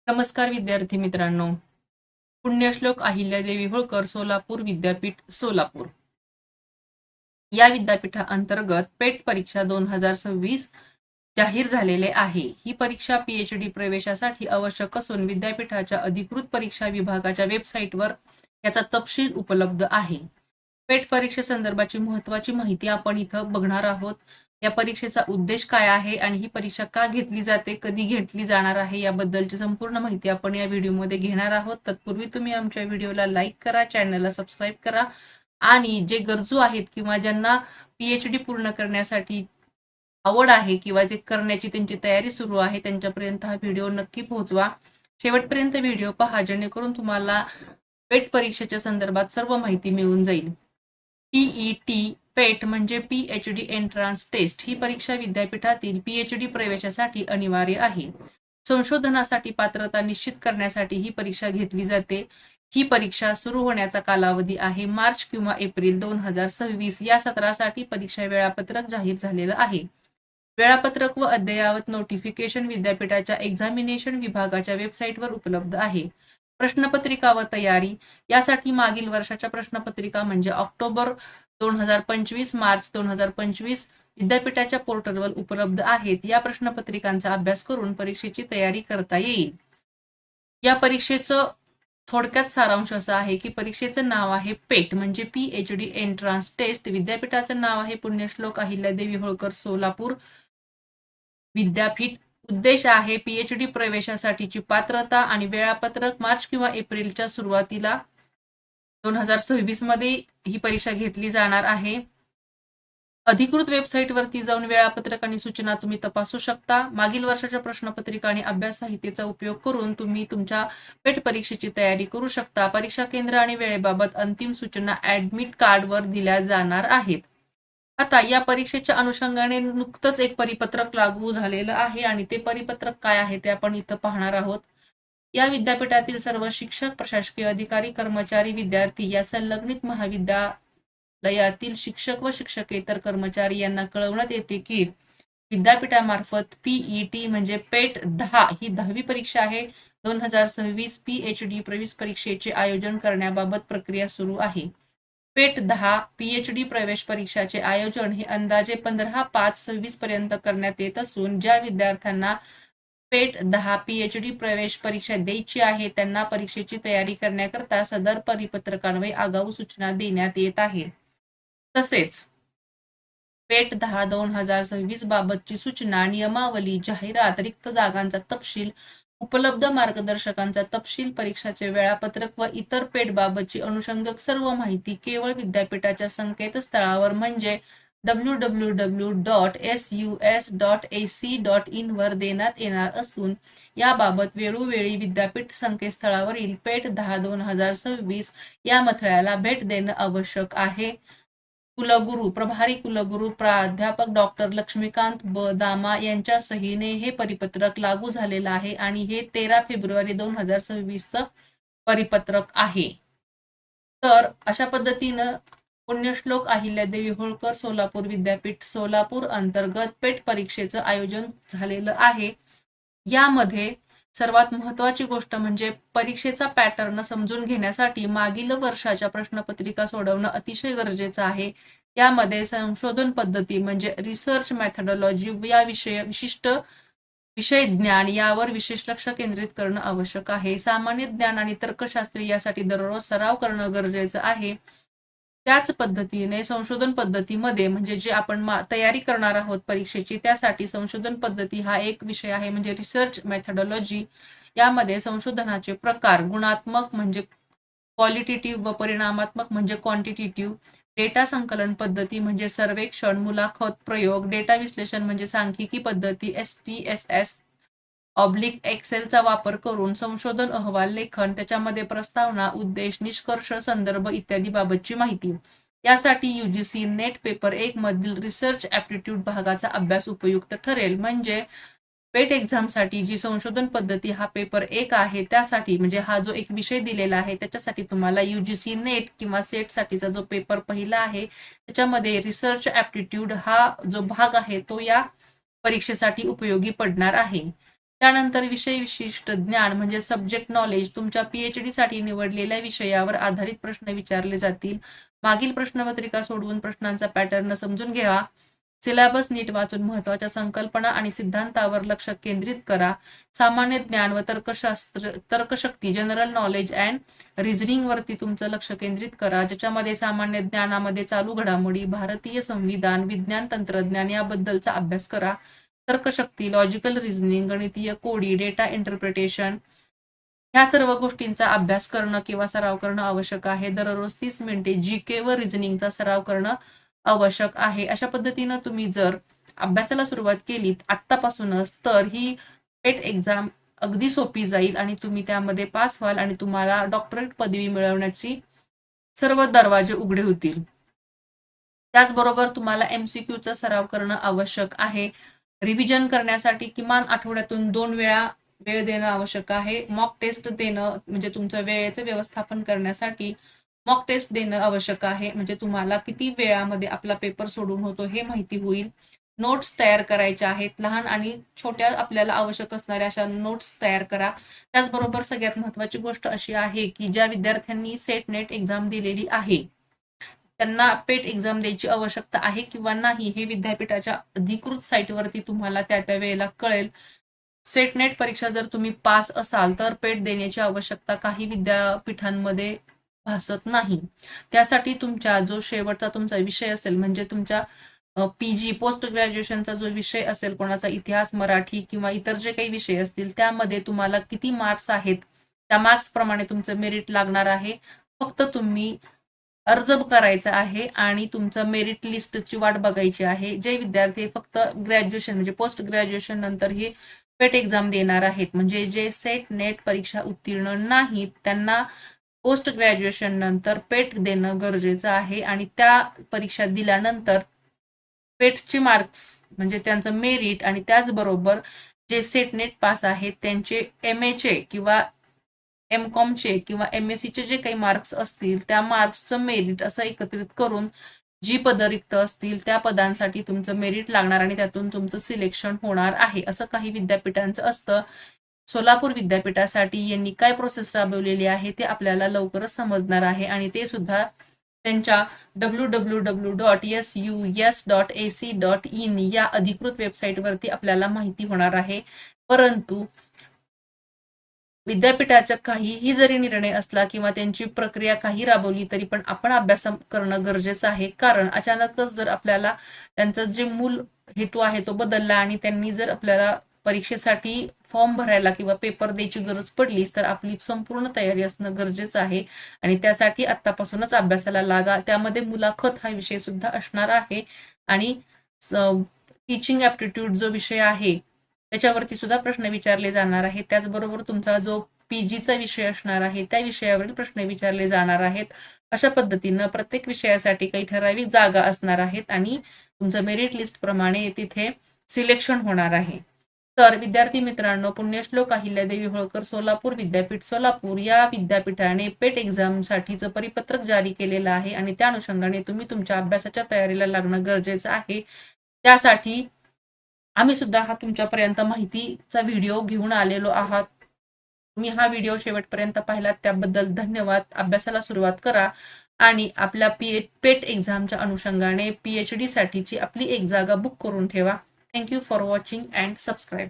नमस्कार विद्यार्थी मित्रांनो. पुण्यश्लोक अहिल्यादेवी होळकर सोलापूर विद्यापीठ सोलापूर या विद्यापीठाअंतर्गत पेट परीक्षा 2026 जाहीर झालेले आहे. ही परीक्षा पीएचडी प्रवेशासाठी आवश्यक असून विद्यापीठाच्या अधिकृत परीक्षा विभागाच्या वेबसाईटवर याचा तपशील उपलब्ध आहे. पेट परीक्षेसंदर्भाची महत्त्वाची माहिती आपण इथं बघणार आहोत. या परीक्षेचा उद्देश काय आहे आणि ही परीक्षा का घेतली जाते, कधी घेतली जाणार आहे याबद्दलची संपूर्ण माहिती आपण या व्हिडिओमध्ये घेणार आहोत. तत्पूर्वी तुम्ही आमच्या व्हिडिओला लाईक करा, चॅनलला सबस्क्राईब करा आणि जे गरजू आहेत किंवा ज्यांना पीएचडी पूर्ण करण्यासाठी आवड आहे किंवा जे करण्याची त्यांची तयारी सुरू आहे त्यांच्यापर्यंत हा व्हिडिओ नक्की पोहोचवा. शेवटपर्यंत व्हिडिओ पहा जेणेकरून तुम्हाला पेट परीक्षेच्या संदर्भात सर्व माहिती मिळून जाईल. पीईटी पेट म्हणजे पीएचडी एंट्रान्स टेस्ट ही परीक्षा विद्यापीठातील पीएचडी प्रवेशासाठी अनिवार्य आहे. संशोधनासाठी पात्रता निश्चित करण्यासाठी ही परीक्षा घेतली जाते. ही परीक्षा सुरू होण्याचा कालावधी आहे मार्च किंवा एप्रिल 2026. या सत्रासाठी परीक्षा वेळापत्रक जाहीर झालेलं आहे. वेळापत्रक व अद्ययावत नोटिफिकेशन विद्यापीठाच्या एक्झामिनेशन विभागाच्या वेबसाईटवर उपलब्ध आहे. प्रश्नपत्रिका व तयारी यासाठी मागील वर्षाच्या प्रश्नपत्रिका म्हणजे ऑक्टोबर 2025 मार्च 2025 विद्यापीठाच्या पोर्टलवर उपलब्ध आहेत. या प्रश्नपत्रिकांचा अभ्यास करून परीक्षेची तयारी करता येईल. या परीक्षेचं थोडक्यात सारांश असा आहे की परीक्षेचं नाव आहे पेट म्हणजे पीएचडी एंट्रान्स टेस्ट. विद्यापीठाचं नाव आहे पुण्यश्लोक अहिल्यादेवी होळकर सोलापूर विद्यापीठ. उद्देश आहे पीएचडी प्रवेशासाठीची पात्रता आणि वेळापत्रक मार्च किंवा एप्रिलच्या सुरुवातीला 2026 मध्ये ही परीक्षा घेतली जाणार आहे. अधिकृत वेबसाईटवरती जाऊन वेळापत्रक आणि सूचना तुम्ही तपासू शकता. मागील वर्षाच्या प्रश्नपत्रिका आणि अभ्यास साहित्याचा उपयोग करून तुम्ही तुमच्या पेट परीक्षेची तयारी करू शकता. परीक्षा केंद्र आणि वेळेबाबत अंतिम सूचना ऍडमिट कार्डवर दिल्या जाणार आहेत. आता या परीक्षेच्या अनुषंगाने नुकतंच एक परिपत्रक लागू झालेलं आहे आणि ते परिपत्रक काय आहे ते आपण इथं पाहणार आहोत. या विद्यापीठातील सर्व शिक्षक, प्रशासकीय अधिकारी, कर्मचारी, विद्यार्थी या संलग्नित महाविद्यालयातील शिक्षक व शिक्षकेतर कर्मचारी यांना कळवण्यात येते की विद्यापीठामार्फत पीईटी म्हणजे पेट 10 ही 10वी परीक्षा आहे. 2026 पीएचडी प्रवेश परीक्षेचे आयोजन करण्याबाबत प्रक्रिया सुरू आहे. पेट 10 पीएचडी प्रवेश परीक्षाचे आयोजन हे अंदाजे 15/5/26 पर्यंत करण्यात येत असून ज्या विद्यार्थ्यांना पेट 10 पीएचडी प्रवेश परीक्षा द्यायची आहे त्यांना परीक्षेची तयारी करण्याकरता सदर परिपत्रकान्वये आगाऊ सूचना देण्यात येत आहे. तसेच पेट 10 2026 बाबतची सूचना, नियमावली, जाहिरात, रिक्त जागांचा तपशील, उपलब्ध मार्गदर्शकांचा तपशील, परीक्षाचे वेळापत्रक व इतर पेट बाबतची अनुषंगिक सर्व माहिती केवळ विद्यापीठाच्या संकेतस्थळावर म्हणजे www.sus.ac.in वर देण्यात येणार असून याबाबत वेळोवेळी विद्यापीठ संकेतस्थळावरील पेट 10 2026 या मथळ्याला भेट देणं आवश्यक आहे. कुलगुरू प्रभारी कुलगुरू प्राध्यापक डॉक्टर लक्ष्मीकांत ब दामा यांच्या सहीने हे परिपत्रक लागू झालेलं आहे आणि हे 13 फेब्रुवारी 2026चं परिपत्रक आहे. तर अशा पद्धतीनं पुण्यश्लोक अहिल्यादेवी होळकर सोलापूर विद्यापीठ सोलापूर अंतर्गत पेट परीक्षेचं आयोजन झालेलं आहे. यामध्ये सर्वात महत्त्वाची गोष्ट म्हणजे परीक्षेचा पॅटर्न समजून घेण्यासाठी मागील वर्षाच्या प्रश्नपत्रिका सोडवणं अतिशय गरजेचं आहे. यामध्ये संशोधन पद्धती म्हणजे रिसर्च मेथडॉलॉजी या विशिष्ट विषय ज्ञान यावर विशेष लक्ष केंद्रित करणं आवश्यक आहे. सामान्य ज्ञान आणि तर्कशास्त्र यासाठी दररोज सराव करणं गरजेचं आहे. त्याच पद्धतीने संशोधन पद्धतीमध्ये म्हणजे जे आपण तयारी करणार आहोत परीक्षेची त्यासाठी संशोधन पद्धती हा एक विषय आहे म्हणजे रिसर्च मेथडॉलॉजी. यामध्ये संशोधनाचे प्रकार गुणात्मक म्हणजे क्वालिटेटिव्ह व परिणामात्मक म्हणजे क्वांटिटेटिव्ह, डेटा संकलन पद्धती म्हणजे सर्वेक्षण, मुलाखत, प्रयोग, डेटा विश्लेषण म्हणजे सांख्यिकी पद्धती, SPSS एक्सेलचा वापर करून संशोधन अहवाल लेखन, त्याच्यामध्ये प्रस्तावना, उद्देश, निष्कर्ष, संदर्भ इत्यादी बाबतची माहिती. यासाठी UGC नेट पेपर 1 मधील रिसर्च ऍप्टिट्यूड भागाचा अभ्यास उपयुक्त ठरेल. म्हणजे पेट एक्झामसाठी जी संशोधन पद्धती हा पेपर 1 आहे त्यासाठी म्हणजे हा जो एक विषय दिलेला आहे त्याच्यासाठी तुम्हाला UGC नेट किंवा सेट साठीचा जो पेपर पहिला आहे त्याच्यामध्ये रिसर्च ऍप्टिट्यूड हा जो भाग आहे तो या परीक्षेसाठी उपयोगी पडणार आहे. त्यानंतर विषय विशिष्ट ज्ञान म्हणजे सब्जेक्ट नॉलेज, तुमच्या PhD साठी निवडलेल्या विषयावर आधारित प्रश्न विचारले जातील. मागील प्रश्नपत्रिका सोडवून प्रश्नांचा पॅटर्न समजून घ्या. सिलेबस नीट वाचून महत्त्वाच्या संकल्पना आणि सिद्धांतावर लक्ष केंद्रित करा. सामान्य ज्ञान व तर्कशक्ती जनरल नॉलेज अँड रिझनिंग वरती तुमचं लक्ष केंद्रित करा, ज्याच्यामध्ये सामान्य ज्ञानामध्ये चालू घडामोडी, भारतीय संविधान, विज्ञान तंत्रज्ञान याबद्दलचा अभ्यास करा. तर्कशक्ती, लॉजिकल रिझनिंग, गणितीय कोडी, डेटा इंटरप्रिटेशन ह्या सर्व गोष्टींचा अभ्यास करणं किंवा सराव करणं आवश्यक आहे. दररोज 30 मिनिटे GK व रिझनिंगचा सराव करणं आवश्यक आहे. अशा पद्धतीनं तुम्ही जर अभ्यासाला सुरुवात केली आत्तापासूनच तर ही पेट एक्झाम अगदी सोपी जाईल आणि तुम्ही त्यामध्ये पास व्हाल आणि तुम्हाला डॉक्टरेट पदवी मिळवण्याची सर्व दरवाजे उघडे होतील. त्याचबरोबर तुम्हाला MCQचा सराव करणं आवश्यक आहे. रिव्हिजन करण्यासाठी किमान आठवड्यातून 2 वेळा वेळ देणं आवश्यक आहे. मॉक टेस्ट देणं म्हणजे तुमच्या वेळेचं व्यवस्थापन करण्यासाठी मॉक टेस्ट देणं आवश्यक आहे. म्हणजे तुम्हाला किती वेळामध्ये आपला पेपर सोडून होतो हे माहिती होईल. नोट्स तयार करायच्या आहेत. लहान आणि छोट्या आपल्याला आवश्यक असणाऱ्या अशा नोट्स तयार करा. त्याचबरोबर सगळ्यात महत्त्वाची गोष्ट अशी आहे की ज्या विद्यार्थ्यांनी सेट नेट एक्झाम दिलेली आहे त्यांना पेट एक्झाम द्यायची आवश्यकता आहे किंवा नाही हे विद्यापीठाच्या अधिकृत साईटवरती तुम्हाला त्या वेळेला कळेल. सेट नेट परीक्षा जर तुम्ही पास असाल तर पेट देण्याची आवश्यकता काही विद्यापीठांमध्ये भासत नाही. त्यासाठी तुमच्या जो शेवटचा तुमचा विषय असेल म्हणजे तुमच्या PG पोस्ट ग्रॅज्युएशनचा जो विषय असेल, कोणाचा इतिहास, मराठी किंवा इतर जे काही विषय असतील त्यामध्ये तुम्हाला किती मार्क्स आहेत त्या मार्क्स प्रमाणे तुमचं मेरिट लागणार आहे. फक्त तुम्ही अर्ज करायचा आहे आणि तुमचं मेरिट लिस्टची वाट बघायची आहे. जे विद्यार्थी फक्त ग्रॅज्युएशन म्हणजे पोस्ट ग्रॅज्युएशन नंतर हे पेट एक्झाम देणार आहेत म्हणजे जे सेट नेट परीक्षा उत्तीर्ण नाहीत त्यांना पोस्ट ग्रॅज्युएशन नंतर पेट देणं गरजेचं आहे आणि त्या परीक्षा दिल्यानंतर पेटचे मार्क्स म्हणजे त्यांचं मेरिट आणि त्याचबरोबर जे सेट नेट पास आहेत त्यांचे MAचे किंवा MCOMचे किंवा MSCचे जे काही मार्क्स असतील त्या मार्क्सचं मेरिट असं एकत्रित करून जी पदं रिक्त असतील त्या पदांसाठी तुमचं मेरिट लागणार आणि त्यातून तुमचं सिलेक्शन होणार आहे. असं काही विद्यापीठांचं असतं. सोलापूर विद्यापीठासाठी यांनी काय प्रोसेस राबवलेली आहे ते आपल्याला लवकरच समजणार आहे आणि ते सुद्धा त्यांच्या www.sus.ac.in या अधिकृत वेबसाईटवरती आपल्याला माहिती होणार आहे. परंतु विद्यापीठाचा काहीही जरी निर्णय असला किंवा त्यांची प्रक्रिया काही राबवली तरी पण आपण अभ्यास करणं गरजेचं आहे. कारण अचानकच जर आपल्याला त्यांचा जे मूल हेतू आहे तो बदलला आणि त्यांनी जर आपल्याला परीक्षेसाठी फॉर्म भरायला किंवा पेपर द्यायची गरज पडलीच तर आपली संपूर्ण तयारी असणं गरजेचं आहे आणि त्यासाठी आत्तापासूनच अभ्यासाला लागा. त्यामध्ये मुलाखत हा विषय सुद्धा असणार आहे आणि टीचिंग ॲप्टिट्यूड जो विषय आहे त्याच्यावरती सुद्धा प्रश्न विचारले जाणार आहेत. त्याचबरोबर तुमचा जो PGचा विषय असणार आहे त्या विषयावरील प्रश्न विचारले जाणार आहेत. अशा पद्धतीनं प्रत्येक विषयासाठी काही ठराविक जागा असणार आहेत आणि तुमचं मेरिट लिस्ट प्रमाणे तिथे सिलेक्शन होणार आहे. तर विद्यार्थी मित्रांनो, पुण्यश्लोक अहिल्यादेवी होळकर सोलापूर विद्यापीठ सोलापूर या विद्यापीठाने पेट एक्झामसाठीचं परिपत्रक जारी केलेलं आहे आणि त्या अनुषंगाने तुम्ही तुमच्या अभ्यासाच्या तयारीला लागणं गरजेचं आहे. त्यासाठी आम्ही सुद्धा हा तुमच्यापर्यंत माहितीचा व्हिडिओ घेऊन आलेलो आहात. तुम्ही हा व्हिडिओ शेवटपर्यंत पाहिलात त्याबद्दल धन्यवाद. अभ्यासाला सुरुवात करा आणि आपल्या पेट एक्झामच्या अनुषंगाने PhD साठीची आपली एक जागा बुक करून ठेवा. Thank you for watching and subscribe.